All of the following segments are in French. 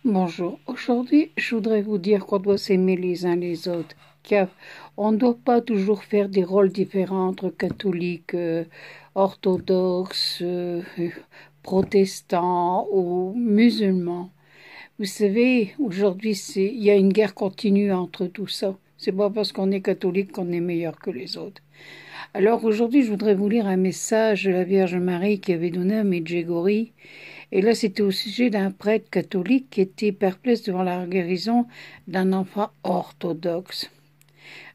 Bonjour, aujourd'hui je voudrais vous dire qu'on doit s'aimer les uns les autres, qu'on ne doit pas toujours faire des rôles différents entre catholiques, orthodoxes, protestants ou musulmans. Vous savez, aujourd'hui il y a une guerre continue entre tout ça. C'est pas parce qu'on est catholique qu'on est meilleur que les autres. Alors aujourd'hui je voudrais vous lire un message de la Vierge Marie qui avait donné à Medjugorje. Et là, c'était au sujet d'un prêtre catholique qui était perplexe devant la guérison d'un enfant orthodoxe.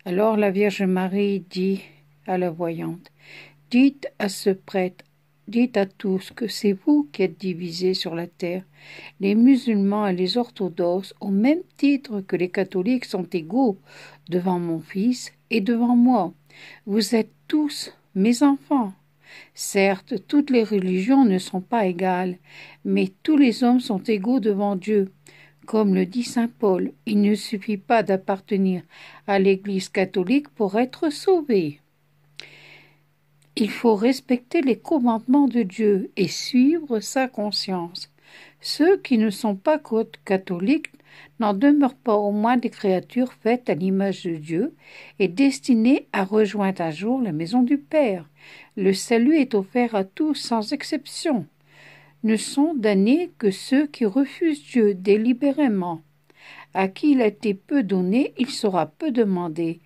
Alors la Vierge Marie dit à la voyante, dites à ce prêtre, dites à tous que c'est vous qui êtes divisés sur la terre. Les musulmans et les orthodoxes, au même titre que les catholiques, sont égaux devant mon fils et devant moi. Vous êtes tous mes enfants. Certes, toutes les religions ne sont pas égales, mais tous les hommes sont égaux devant Dieu. Comme le dit saint Paul, il ne suffit pas d'appartenir à l'Église catholique pour être sauvé. Il faut respecter les commandements de Dieu et suivre sa conscience. Ceux qui ne sont pas catholiques n'en demeurent pas au moins des créatures faites à l'image de Dieu et destinées à rejoindre un jour la maison du Père. Le salut est offert à tous sans exception. Ne sont damnés que ceux qui refusent Dieu délibérément. À qui il a été peu donné, il sera peu demandé.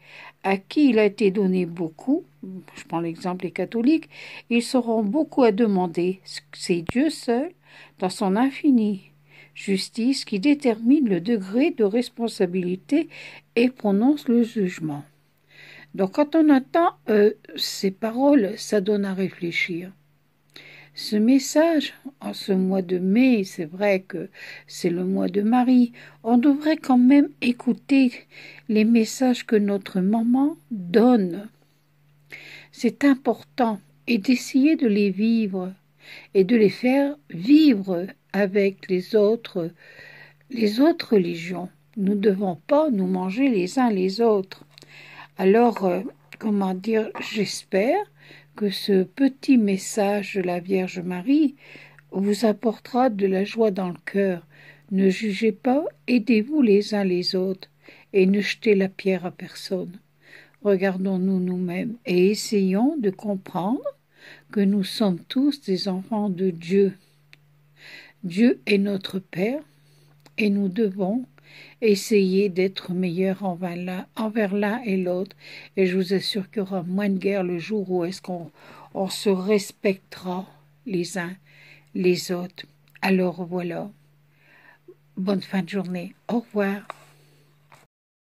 À qui il a été donné beaucoup, je prends l'exemple des catholiques, ils seront beaucoup à demander. C'est Dieu seul, dans son infinie justice, qui détermine le degré de responsabilité et prononce le jugement. Donc quand on entend ces paroles, ça donne à réfléchir. Ce message, en ce mois de mai, c'est vrai que c'est le mois de Marie, on devrait quand même écouter les messages que notre maman donne. C'est important et d'essayer de les vivre et de les faire vivre avec les autres religions. Nous ne devons pas nous manger les uns les autres. Alors, comment dire, j'espère que ce petit message de la Vierge Marie vous apportera de la joie dans le cœur. Ne jugez pas, aidez-vous les uns les autres et ne jetez la pierre à personne. Regardons-nous nous-mêmes et essayons de comprendre que nous sommes tous des enfants de Dieu. Dieu est notre Père et nous devons essayer d'être meilleurs envers l'un et l'autre. Et je vous assure qu'il y aura moins de guerre le jour où est-ce qu'on se respectera les uns les autres. Alors voilà, bonne fin de journée. Au revoir.